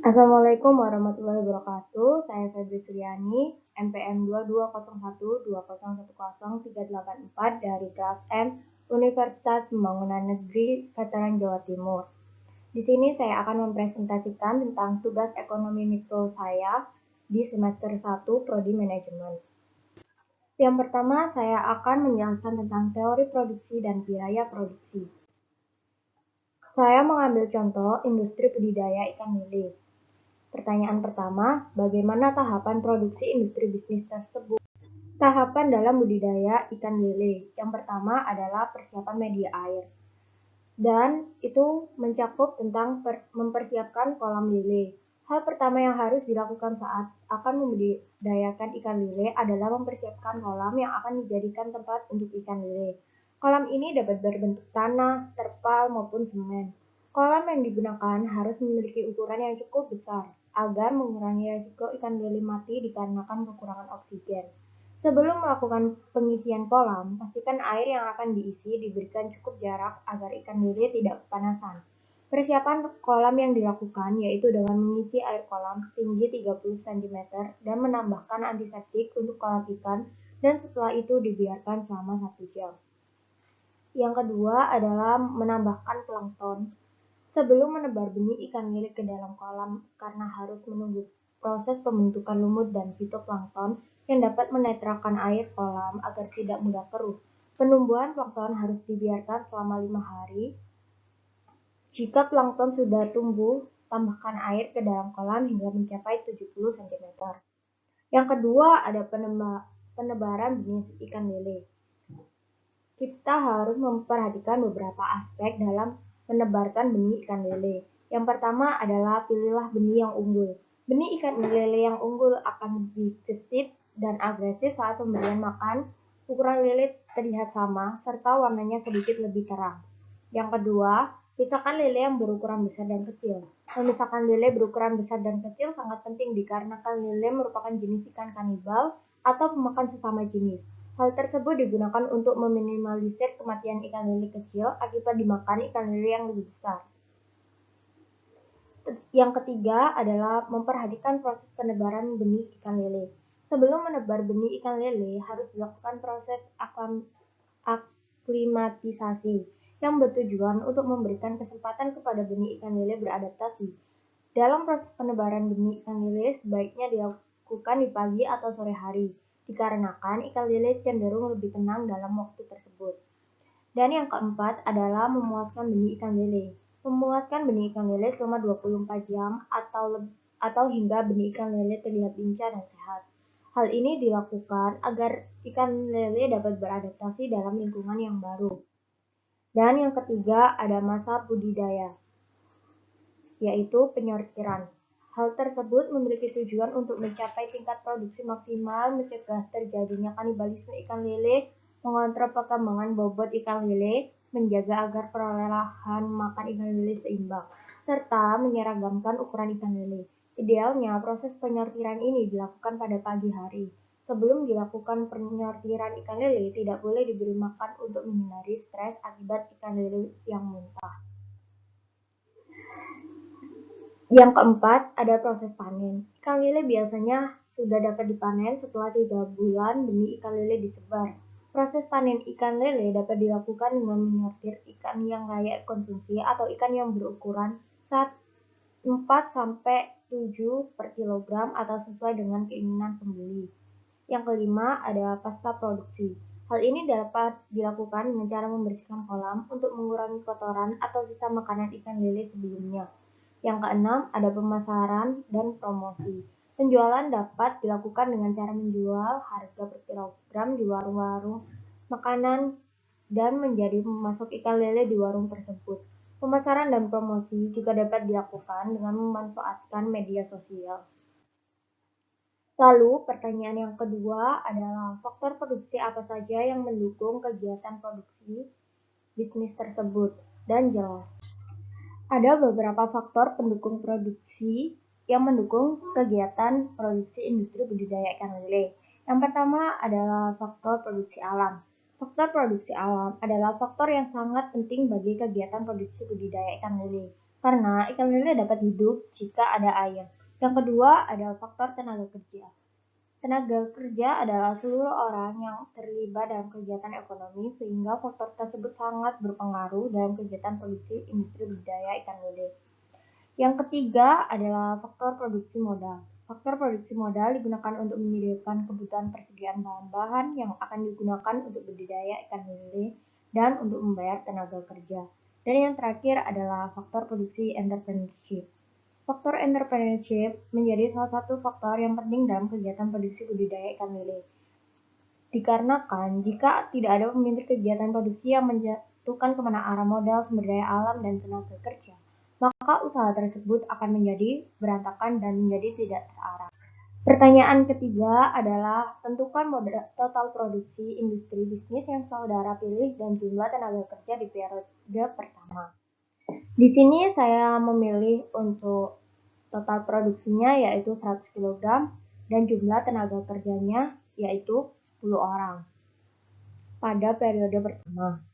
Assalamualaikum warahmatullahi wabarakatuh. Saya Febri Suryani, NPM 2201201038 dari kelas M Universitas Pembangunan Negeri Veteran Jawa Timur. Di sini saya akan mempresentasikan tentang tugas ekonomi mikro saya di semester 1 Prodi Manajemen. Yang pertama, saya akan menjelaskan tentang teori produksi dan biaya produksi. Saya mengambil contoh industri budidaya ikan lele. Pertanyaan pertama, bagaimana tahapan produksi industri bisnis tersebut? Tahapan dalam budidaya ikan lele. Yang pertama adalah persiapan media air. Dan itu mencakup tentang mempersiapkan kolam lele. Hal pertama yang harus dilakukan saat akan membudidayakan ikan lele adalah mempersiapkan kolam yang akan dijadikan tempat untuk ikan lele. Kolam ini dapat berbentuk tanah, terpal, maupun semen. Kolam yang digunakan harus memiliki ukuran yang cukup besar agar mengurangi risiko ikan lele mati dikarenakan kekurangan oksigen. Sebelum melakukan pengisian kolam, pastikan air yang akan diisi diberikan cukup jarak agar ikan lele tidak kepanasan. Persiapan kolam yang dilakukan yaitu dengan mengisi air kolam setinggi 30 cm dan menambahkan antiseptik untuk kolam ikan dan setelah itu dibiarkan selama 1 jam. Yang kedua adalah menambahkan plankton. Sebelum menebar benih ikan lele ke dalam kolam karena harus menunggu proses pembentukan lumut dan fitoplankton yang dapat menetralkan air kolam agar tidak mudah keruh. Penumbuhan plankton harus dibiarkan selama 5 hari. Jika plankton sudah tumbuh, tambahkan air ke dalam kolam hingga mencapai 70 cm. Yang kedua ada penebaran benih ikan lele. Kita harus memperhatikan beberapa aspek dalam menebarkan benih ikan lele. Yang pertama adalah pilihlah benih yang unggul. Benih ikan lele yang unggul akan lebih gesit dan agresif saat pemberian makan. Ukuran lele terlihat sama, serta warnanya sedikit lebih terang. Yang kedua, pisahkan lele yang berukuran besar dan kecil. Memisahkan lele berukuran besar dan kecil sangat penting dikarenakan lele merupakan jenis ikan kanibal atau pemakan sesama jenis. Hal tersebut digunakan untuk meminimalisir kematian ikan lele kecil akibat dimakan ikan lele yang lebih besar. Yang ketiga adalah memperhatikan proses penebaran benih ikan lele. Sebelum menebar benih ikan lele, harus dilakukan proses aklimatisasi yang bertujuan untuk memberikan kesempatan kepada benih ikan lele beradaptasi. Dalam proses penebaran benih ikan lele sebaiknya dilakukan di pagi atau sore hari, dikarenakan ikan lele cenderung lebih tenang dalam waktu tersebut. Dan yang keempat adalah memuaskan benih ikan lele. Memuaskan benih ikan lele selama 24 jam atau hingga benih ikan lele terlihat lincah dan sehat. Hal ini dilakukan agar ikan lele dapat beradaptasi dalam lingkungan yang baru. Dan yang ketiga ada masa budidaya, yaitu penyortiran. Hal tersebut memiliki tujuan untuk mencapai tingkat produksi maksimal, mencegah terjadinya kanibalisme ikan lele, mengontrol perkembangan bobot ikan lele, menjaga agar perolehan makan ikan lele seimbang, serta menyeragamkan ukuran ikan lele. Idealnya, proses penyortiran ini dilakukan pada pagi hari. Sebelum dilakukan penyortiran ikan lele, tidak boleh diberi makan untuk menghindari stres akibat ikan lele yang muntah. Yang keempat, ada proses panen. Ikan lele biasanya sudah dapat dipanen setelah 3 bulan benih ikan lele disebar. Proses panen ikan lele dapat dilakukan dengan menyortir ikan yang layak konsumsi atau ikan yang berukuran 4-7 per kilogram atau sesuai dengan keinginan pembeli. Yang kelima ada pasca produksi. Hal ini dapat dilakukan dengan cara membersihkan kolam untuk mengurangi kotoran atau sisa makanan ikan lele sebelumnya. Yang keenam ada pemasaran dan promosi. Penjualan dapat dilakukan dengan cara menjual harga per kilogram di warung-warung makanan dan menjadi pemasok ikan lele di warung tersebut. Pemasaran dan promosi juga dapat dilakukan dengan memanfaatkan media sosial. Lalu, pertanyaan yang kedua adalah faktor produksi apa saja yang mendukung kegiatan produksi bisnis tersebut? Dan jelas. Ada beberapa faktor pendukung produksi yang mendukung kegiatan produksi industri budidaya ikan lele. Yang pertama adalah faktor produksi alam. Faktor produksi alam adalah faktor yang sangat penting bagi kegiatan produksi budidaya ikan lele. karena ikan lele dapat hidup jika ada air. Yang kedua adalah faktor tenaga kerja. Tenaga kerja adalah seluruh orang yang terlibat dalam kegiatan ekonomi, sehingga faktor tersebut sangat berpengaruh dalam kegiatan produksi industri budidaya ikan lele. Yang ketiga adalah faktor produksi modal. Faktor produksi modal digunakan untuk menyediakan kebutuhan persediaan bahan-bahan yang akan digunakan untuk budidaya ikan lele dan untuk membayar tenaga kerja. Dan yang terakhir adalah faktor produksi entrepreneurship. Faktor entrepreneurship menjadi salah satu faktor yang penting dalam kegiatan produksi budidaya ikan lele. Dikarenakan jika tidak ada pemimpin kegiatan produksi yang menjatuhkan kemana arah modal, sumber daya alam, dan tenaga kerja, maka usaha tersebut akan menjadi berantakan dan menjadi tidak terarah. Pertanyaan ketiga adalah tentukan modal total produksi industri bisnis yang saudara pilih dan jumlah tenaga kerja di periode pertama. Di sini saya memilih untuk total produksinya yaitu 100 kg dan jumlah tenaga kerjanya yaitu 10 orang pada periode pertama.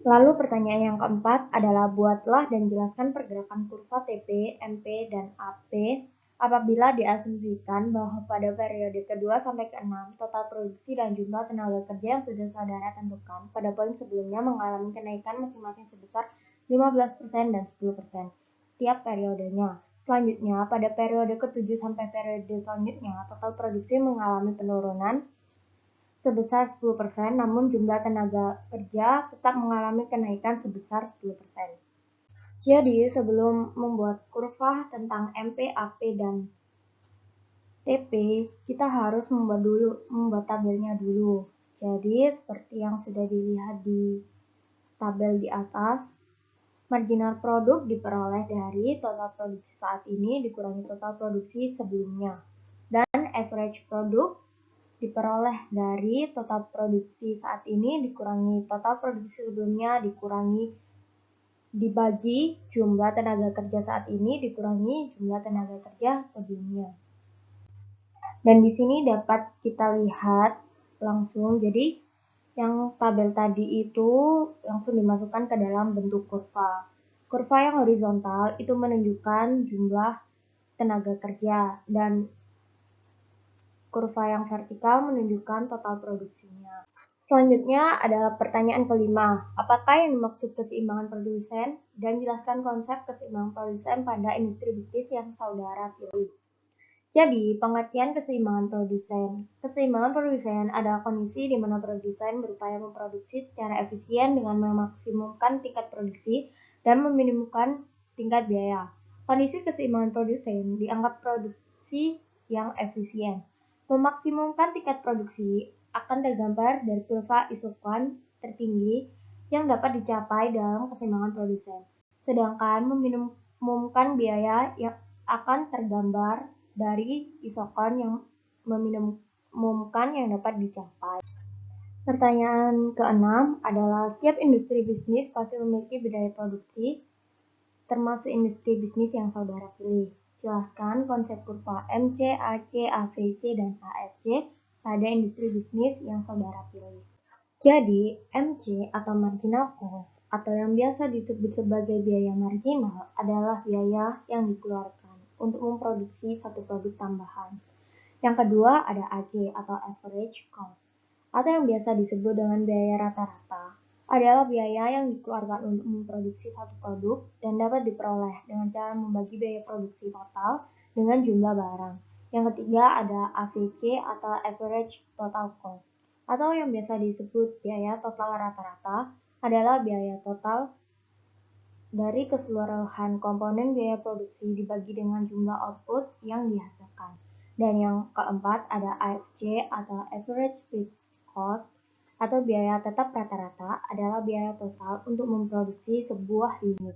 Lalu pertanyaan yang keempat adalah buatlah dan jelaskan pergerakan kurva TP, MP, dan AP apabila diasumsikan bahwa pada periode kedua sampai ke-6 total produksi dan jumlah tenaga kerja yang sudah saudara tentukan pada poin sebelumnya mengalami kenaikan masing-masing sebesar 15% dan 10% setiap periodenya. Selanjutnya, pada periode ke-7 sampai periode selanjutnya, total produksi mengalami penurunan sebesar 10%, namun jumlah tenaga kerja tetap mengalami kenaikan sebesar 10%. Jadi, sebelum membuat kurva tentang MP, AP, dan TP, kita harus membuat tabelnya dulu. Jadi, seperti yang sudah dilihat di tabel di atas, marginal produk diperoleh dari total produksi saat ini dikurangi total produksi sebelumnya. Dan average produk diperoleh dari total produksi saat ini dikurangi total produksi sebelumnya dibagi jumlah tenaga kerja saat ini dikurangi jumlah tenaga kerja sebelumnya. Dan di sini dapat kita lihat langsung, jadi yang tabel tadi itu langsung dimasukkan ke dalam bentuk kurva. Kurva yang horizontal itu menunjukkan jumlah tenaga kerja dan kurva yang vertikal menunjukkan total produksinya. Selanjutnya adalah pertanyaan kelima. Apakah yang dimaksud keseimbangan produsen? Dan jelaskan konsep keseimbangan produsen pada industri bisnis yang saudara pilih. Jadi, pengertian keseimbangan produsen. Keseimbangan produsen adalah kondisi di mana produsen berupaya memproduksi secara efisien dengan memaksimumkan tingkat produksi dan meminimumkan tingkat biaya. Kondisi keseimbangan produsen dianggap produksi yang efisien. Memaksimumkan tingkat produksi akan tergambar dari kurva isokan tertinggi yang dapat dicapai dalam keseimbangan produsen. Sedangkan meminimumkan biaya yang akan tergambar dari isokan yang meminimumkan yang dapat dicapai. Pertanyaan keenam adalah setiap industri bisnis pasti memiliki biaya produksi, termasuk industri bisnis yang saudara pilih. Jelaskan konsep kurva MC, AC, AVC, dan AFC pada industri bisnis yang saudara pilih. Jadi, MC atau marginal cost atau yang biasa disebut sebagai biaya marginal adalah biaya yang dikeluarkan untuk memproduksi satu produk tambahan. Yang kedua ada AC atau average cost atau yang biasa disebut dengan biaya rata-rata adalah biaya yang dikeluarkan untuk memproduksi satu produk dan dapat diperoleh dengan cara membagi biaya produksi total dengan jumlah barang. Yang ketiga ada AVC atau average total cost atau yang biasa disebut biaya total rata-rata adalah biaya total dari keseluruhan komponen biaya produksi dibagi dengan jumlah output yang dihasilkan. Dan yang keempat ada AFC atau average fixed cost atau biaya tetap rata-rata adalah biaya total untuk memproduksi sebuah unit.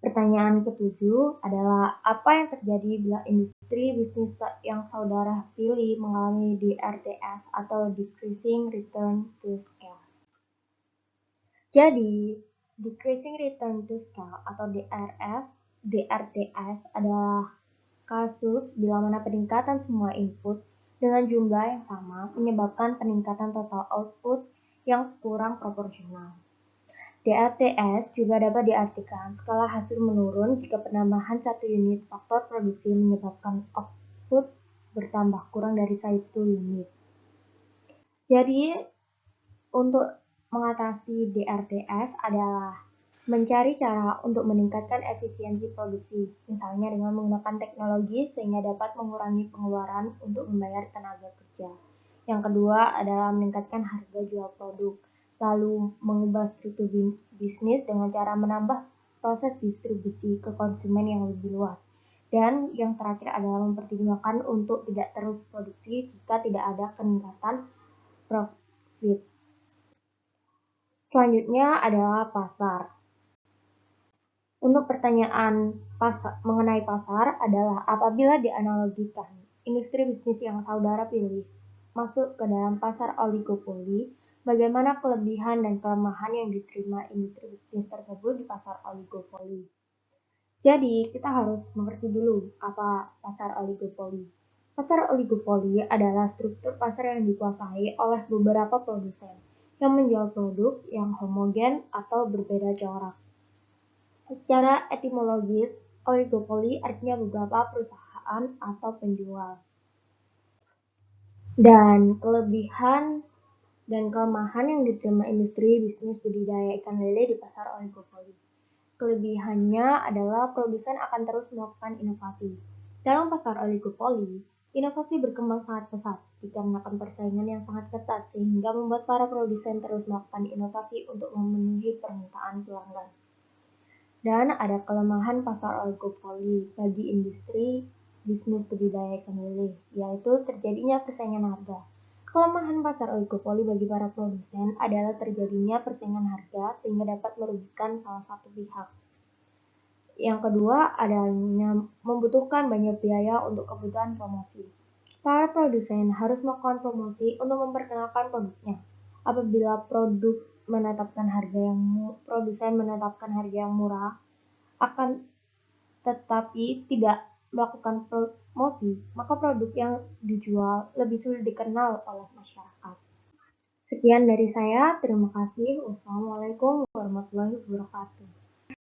Pertanyaan ketujuh adalah apa yang terjadi bila industri bisnis yang saudara pilih mengalami DRTS atau Decreasing Return to Scale. Jadi, Decreasing Return to Scale atau DRTS adalah kasus bila mana peningkatan semua input dengan jumlah yang sama menyebabkan peningkatan total output yang kurang proporsional. DLTS juga dapat diartikan skala hasil menurun jika penambahan satu unit faktor produksi menyebabkan output bertambah kurang dari satu unit. Jadi, untuk mengatasi DLTS adalah mencari cara untuk meningkatkan efisiensi produksi, misalnya dengan menggunakan teknologi sehingga dapat mengurangi pengeluaran untuk membayar tenaga kerja. Yang kedua adalah meningkatkan harga jual produk, lalu mengubah struktur bisnis dengan cara menambah proses distribusi ke konsumen yang lebih luas. Dan yang terakhir adalah mempertimbangkan untuk tidak terus produksi jika tidak ada peningkatan profit. Selanjutnya adalah pasar. Untuk pertanyaan mengenai pasar adalah apabila dianalogikan industri bisnis yang saudara pilih masuk ke dalam pasar oligopoli, bagaimana kelebihan dan kelemahan yang diterima industri bisnis tersebut di pasar oligopoli. Jadi, kita harus mengerti dulu apa pasar oligopoli. Pasar oligopoli adalah struktur pasar yang dikuasai oleh beberapa produsen yang menjual produk yang homogen atau berbeda corak. Secara etimologis, oligopoli artinya beberapa perusahaan atau penjual. Dan kelebihan dan kelemahan yang diterima industri bisnis budidaya ikan lele di pasar oligopoli. Kelebihannya adalah produsen akan terus melakukan inovasi. Dalam pasar oligopoli, inovasi berkembang sangat pesat dikarenakan persaingan yang sangat ketat sehingga membuat para produsen terus melakukan inovasi untuk memenuhi permintaan pelanggan. Dan ada kelemahan pasar oligopoli bagi industri bisnis budidaya ikan lele, yaitu terjadinya persaingan harga. Kelemahan pasar oligopoli bagi para produsen adalah terjadinya persaingan harga sehingga dapat merugikan salah satu pihak. Yang kedua, adanya membutuhkan banyak biaya untuk kebutuhan promosi. Para produsen harus melakukan promosi untuk memperkenalkan produknya. Apabila produsen menetapkan harga yang murah, akan tetapi tidak melakukan promosi, maka produk yang dijual lebih sulit dikenal oleh masyarakat. Sekian dari saya, terima kasih. Wassalamualaikum warahmatullahi wabarakatuh.